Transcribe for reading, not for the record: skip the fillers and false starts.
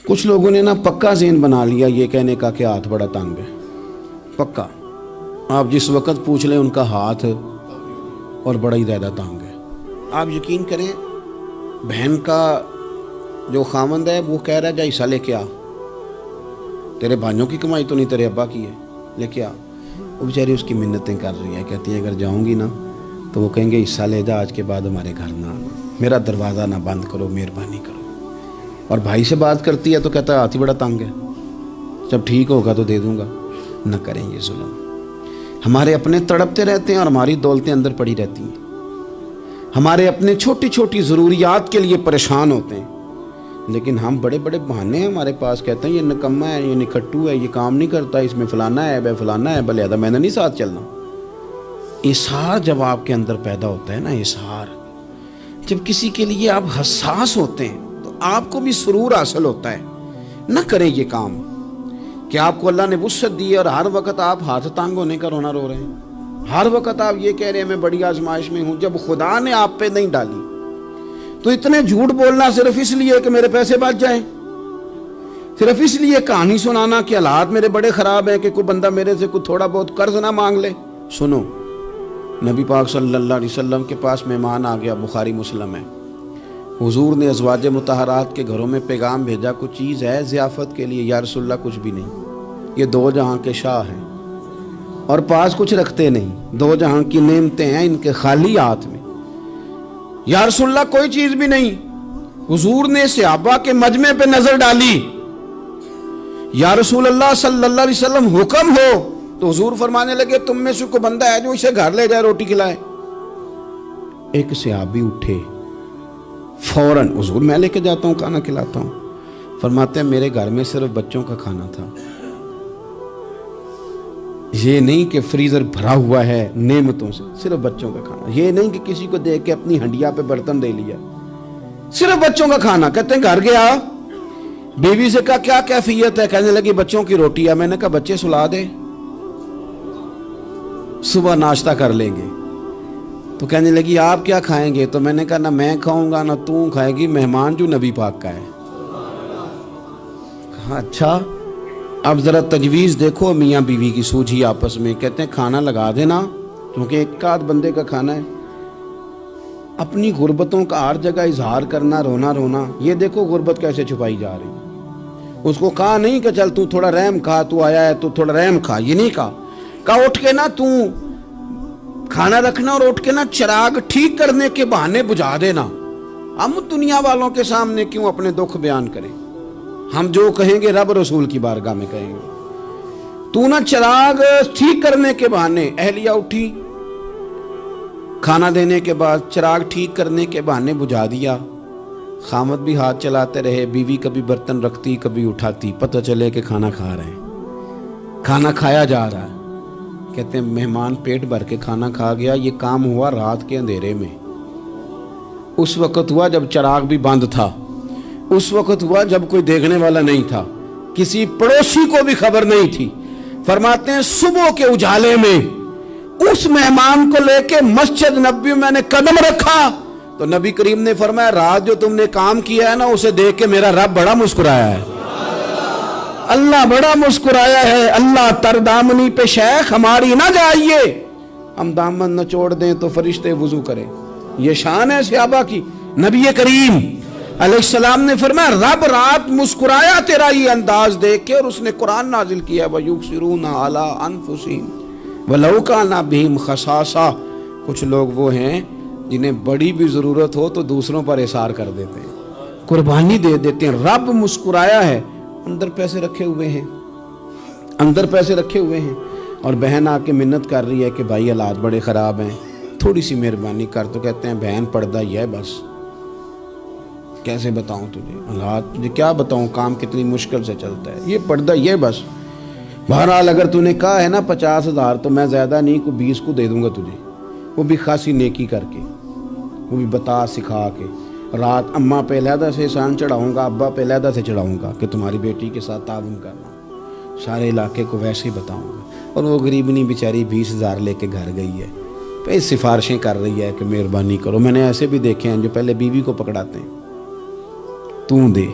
کچھ لوگوں نے نا پکا ذہن بنا لیا یہ کہنے کا کہ ہاتھ بڑا تنگ ہے. پکا آپ جس وقت پوچھ لیں ان کا ہاتھ اور بڑا ہی زیادہ تنگ ہے. آپ یقین کریں بہن کا جو خامند ہے وہ کہہ رہا ہے جا حصہ لے کے آ, تیرے بھائیوں کی کمائی تو نہیں تیرے ابا کی ہے, لے کے آ. وہ بیچاری اس کی منتیں کر رہی ہے, کہتی ہے اگر جاؤں گی نا تو وہ کہیں گے حصہ لے جا, آج کے بعد ہمارے گھر نہ آنا, میرا دروازہ نہ بند کرو, مہربانی کرو. اور بھائی سے بات کرتی ہے تو کہتا ہے ہاتھ ہی بڑا تنگ ہے, جب ٹھیک ہوگا تو دے دوں گا. نہ کریں یہ ظلم. ہمارے اپنے تڑپتے رہتے ہیں اور ہماری دولتیں اندر پڑی رہتی ہیں. ہمارے اپنے چھوٹی چھوٹی ضروریات کے لیے پریشان ہوتے ہیں, لیکن ہم بڑے بڑے بہانے ہیں ہمارے پاس. کہتے ہیں یہ نکما ہے, یہ نکھٹو ہے, یہ کام نہیں کرتا, اس میں فلانا ہے, بے فلانا ہے, بلیادہ میں نے نہیں ساتھ چلنا. اظہار جب آپ کے اندر پیدا ہوتا ہے نا, اظہار جب کسی کے لیے آپ حساس ہوتے ہیں تو آپ کو بھی سرور حاصل ہوتا ہے. نہ کریں یہ کام کہ آپ کو اللہ نے وسعت دی ہے اور ہر وقت آپ ہاتھ تانگ ہونے کا رونا رو رہے ہیں. ہر وقت آپ یہ کہہ رہے ہیں میں بڑی آزمائش میں ہوں, جب خدا نے آپ پہ نہیں ڈالی. تو اتنے جھوٹ بولنا صرف اس لیے کہ میرے پیسے بچ جائیں, صرف اس لیے کہانی سنانا کہ حالات میرے بڑے خراب ہیں کہ کوئی بندہ میرے سے کوئی تھوڑا بہت قرض نہ مانگ لے. سنو, نبی پاک صلی اللہ علیہ وسلم کے پاس مہمان آ گیا, بخاری مسلم ہے. حضور نے ازواج مطہرات کے گھروں میں پیغام بھیجا, کچھ چیز ہے ضیافت کے لیے. یا رسول اللہ کچھ بھی نہیں, یہ دو جہاں کے شاہ ہیں اور پاس کچھ رکھتے نہیں, دو جہاں کی نعمتیں ہیں ان کے خالی ہاتھ میں. یا رسول اللہ کوئی چیز بھی نہیں. حضور نے صحابہ کے مجمع پہ نظر ڈالی, یا رسول اللہ صلی اللہ علیہ وسلم حکم ہو. تو حضور فرمانے لگے تم میں سے کوئی بندہ ہے جو اسے گھر لے جائے روٹی کھلائے. ایک صحابی اٹھے فوراً, حضور میں لے کے جاتا ہوں کھانا کھلاتا ہوں. فرماتے ہیں میرے گھر میں صرف بچوں کا کھانا تھا, یہ نہیں کہ فریزر بھرا ہوا ہے نعمتوں سے, صرف بچوں کا کھانا. یہ نہیں کہ کسی کو دیکھ کے اپنی ہنڈیا پہ برتن دے لیا, صرف بچوں کا کھانا. کہتے ہیں گھر گیا, بیوی سے کہا کیا کیفیت ہے, کہنے لگی بچوں کی روٹی ہے. میں نے کہا بچے سلا دے, صبح ناشتہ کر لیں گے. تو کہنے لگی آپ کیا کھائیں گے؟ تو میں نے کہا نہ میں کھاؤں گا نہ تو کھائے گی, مہمان جو نبی پاک کا ہے. کہا اچھا, اب ذرا تجویز دیکھو میاں بیوی کی سوجھی آپس میں. کہتے ہیں کھانا لگا دینا, کیونکہ ایک آدھ بندے کا کھانا ہے. اپنی غربتوں کا ہر جگہ اظہار کرنا, رونا رونا. یہ دیکھو غربت کیسے چھپائی جا رہی. اس کو کہا نہیں کہ چل تو تھوڑا رحم کھا, تو آیا ہے تو تھوڑا رحم کھا, یہ نہیں کہا. کہا اٹھ کے نا تو کھانا رکھنا اور اٹھ کے نا چراغ ٹھیک کرنے کے بہانے بجھا دینا. ہم دنیا والوں کے سامنے کیوں اپنے دکھ بیان کریں؟ ہم جو کہیں گے رب رسول کی بارگاہ میں کہیں گے. تو نہ چراغ ٹھیک کرنے کے بہانے. اہلیہ اٹھی, کھانا دینے کے بعد چراغ ٹھیک کرنے کے بہانے بجھا دیا. خامد بھی ہاتھ چلاتے رہے, بیوی کبھی برتن رکھتی کبھی اٹھاتی. پتہ چلے کہ کھانا کھا رہے ہیں, کھانا کھایا جا رہا ہے. کہتے ہیں مہمان پیٹ بھر کے کھانا کھا گیا. یہ کام ہوا رات کے اندھیرے میں, اس وقت ہوا جب چراغ بھی بند تھا, اس وقت ہوا جب کوئی دیکھنے والا نہیں تھا, کسی پڑوسی کو بھی خبر نہیں تھی. فرماتے ہیں صبح کے اجالے میں اس مہمان کو لے کے مسجد نبوی میں نے قدم رکھا تو نبی کریم نے فرمایا رات جو تم نے کام کیا ہے نا اسے دیکھ کے میرا رب بڑا مسکرایا ہے, اللہ بڑا مسکرایا ہے. اللہ تر دامنی پہ شیخ ہماری نہ جائیے, ہم دامن نہ چھوڑ دیں تو فرشتے وضو کریں. یہ شان ہے صحابہ کی. نبی کریم علیہ السلام نے فرمایا رب رات مسکرایا تیرا یہ انداز دیکھ کے, اور اس نے قرآن نازل کیا وَيُؤْثِرُونَ عَلَىٰ أَنفُسِهِمْ وَلَوْ كَانَ بِهِمْ خَصَاصَةٌ. کچھ لوگ وہ ہیں جنہیں بڑی بھی ضرورت ہو تو دوسروں پر اثار کر دیتے ہیں, قربانی دے دیتے ہیں. رب مسکرایا ہے, اندر پیسے رکھے ہوئے ہیں, اندر پیسے رکھے ہوئے ہیں. اور بہن آ کے منت کر رہی ہے کہ بھائی حالات بڑے خراب ہیں, تھوڑی سی مہربانی کر. تو کہتے ہیں بہن پردہ ہی ہے بس, کیسے بتاؤں تجھے حالات, مجھے کیا بتاؤں, کام کتنی مشکل سے چلتا ہے, یہ پردہ یہ بس. بہرحال اگر تو نے کہا ہے نا 50,000 تو میں زیادہ نہیں کو 20 کو دے دوں گا تجھے, وہ بھی خاصی نیکی کر کے, وہ بھی بتا سکھا کے. رات اماں پہ علیحدہ سے احسان چڑھاؤں گا, ابا پہ علیحدہ سے چڑھاؤں گا کہ تمہاری بیٹی کے ساتھ تعاون کرنا, سارے علاقے کو ویسے ہی بتاؤں گا. اور وہ غریبنی بیچاری 20,000 لے کے گھر گئی ہے, پھر سفارشیں کر رہی ہے کہ مہربانی کرو. میں نے ایسے بھی دیکھے ہیں جو پہلے بیوی کو پکڑاتے ہیں, تو دے